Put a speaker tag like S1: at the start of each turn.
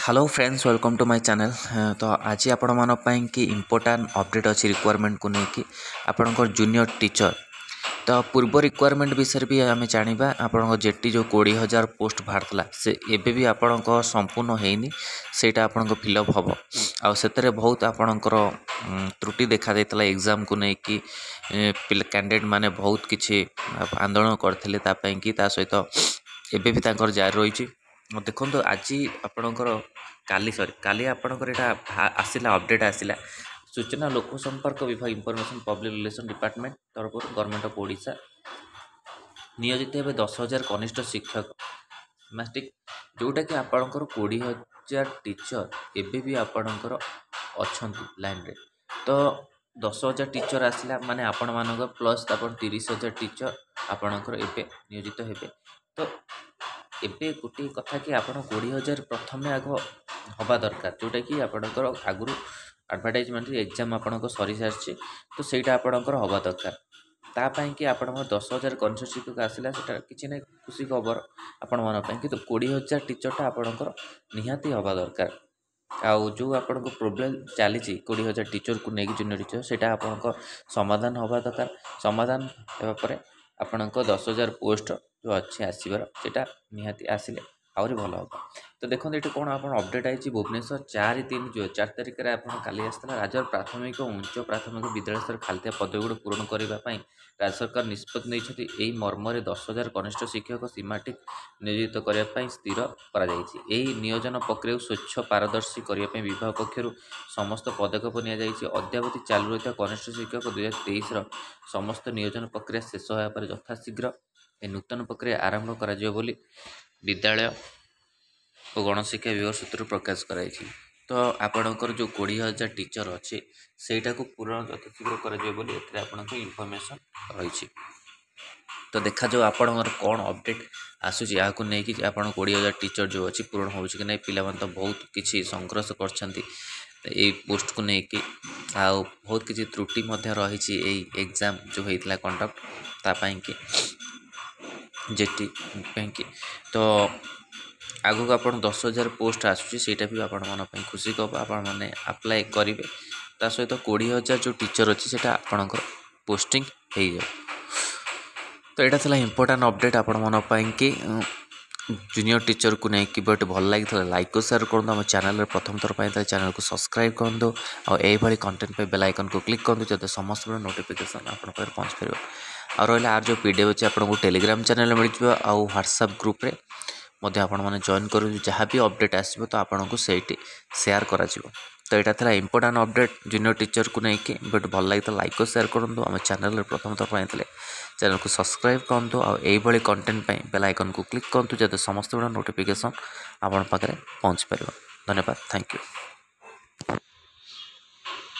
S1: Hello friends welcome to my channel. तो आज आपण मान कि इम्पोर्टाट अपडेट अच्छी रिक्वायरमेंट को लेकिन आपंकर जूनियर टीचर तो पूर्व रिक्वायरमेंट विषय भी आम जाना आपण जेटी जो 20,000 पोस्ट बाहर से एबे भी आपण संपूर्ण होनी से फिलअप हम आते बहुत आपणकर त्रुटि देखा देता एग्जाम को लेकिन कैंडिडेट माने बहुत किसी आंदोलन करते कि सहित एबे भी जारी रही देखो आज आपणकर काली आपणकर यहाँ आसला अपडेट आसला सूचना लोक संपर्क विभाग इनफॉरमेशन पब्लिक रिलेशन डिपार्टमेंट तरफ गवर्नमेंट ऑफ ओडिशा नियोजित हे 10,000 कनिष्ठ शिक्षक मैट्रिक जोटा कि आपणकर 20,000 टीचर एबे भी आपणकर अच्छा लाइन रे तो 10,000 टीचर आसला माने आपण मानक प्लस 30,000 टीचर आपणकर एबे नियोजित हेबे तो एबे गोटे कथा कि आप 20,000 प्रथम आग हवा दरकार जोटा कि आपणकर आगु एडवर्टाइजमेंट एग्जाम आपणक सरी सारी तो सहीटा आपणकर हवा दरकार तापाई कि आप 10,000 कनिष्ठ शिक्षक आसला से किसी ना खुशी खबर आपण मन कि 20,000 टीचरटा आपणकर निहाती हवा दरकार आउ जो आपण प्रोब्लेम चली 20,000 टीचर को लेकिन जूनियर टीचर से आप समाधान हवा दरकार समाधान होगापर आपणक 10,000 पोस्ट जो अच्छे आसबार से निहाती आसिले आहरी भल हम तो देखो ये कौन आप अपडेट आई भुवनेश्वर 4 तारिख में आप काली आसला राज्य प्राथमिक और उच्च प्राथमिक विद्यालय स्तर खाली पदवी पूरण करने राज्य सरकार निष्पत्ति नहीं मर्म 10,000 कनिष्ठ शिक्षक सीमाटिक नियोजित करने स्थिर कर नियोजन प्रक्रिया स्वच्छ पारदर्शी करने विभाग पक्षर समस्त पदक्षेप अद्यावधि चालू रही कनिष्ठ शिक्षक 2023 समस्त नियोजन प्रक्रिया शेष होगा यथाशीघ्र नूतन प्रक्रिया आरंभ कर विद्यालय और गणशिक्षा विभाग सूत्र प्रकाश कराई तो आपणकर जो 20,000 टीचर अच्छे सेटा को पूर्ण यथाशीघ्र कर इनफॉरमेशन रही तो देखा जो आपणकर कौन अपडेट आसूँ यहाँ को लेकिन आप 20,000 टीचर जो अच्छी पूर्ण हो कि नहीं पिला तो बहुत किसी संघर्ष कर पोस्ट को लेकिन बहुत किसी त्रुटि रही एग्जाम जो होता कंडक्ट तापाई कि जेटी कि तो आगक आप 10,000 पोस्ट आसूटा भी आपण मन खुशी खबर आपण मैंने आप्लाय करेंगे ता सहित 20,000 जो टीचर अच्छी से आपणकर पोस्टिंग हो जाए तो यहाँ था इम्पोर्टाट अपडेट आपण मन कि जूनियर टीचर को नहीं कि भल लगी लाइक और शेयर करूँ आम चैनल प्रथम थर पर चैनल को सब्सक्राइब करूँ और कंटेंट पे बेल आइकन को क्लिक करूँ जब समस्त नोटिफिकेशन आप पहुँच पार और रहा आर जो पीडीएफ अच्छे आपको टेलीग्राम चैनल मिल जाए आउ व्हाट्सएप ग्रुप रे मध्य आपण मैंने जॉइन कर जहाँ भी अपडेट आसो तो आपन को सही शेयर करा तो यहाँ था इम्पोर्टाट अपडेट जूनियर टीचर को लेकिन भल लगी लाइक और शेयर करूँ आम चैनल प्रथम थर पर चैनल को सब्सक्राइब करूँ और कंटेंट बेल आइकन को क्लिक करूँ जब समस्त नोटिफिकेशन आप पाखे पहुँच पार धन्यवाद थैंक यू।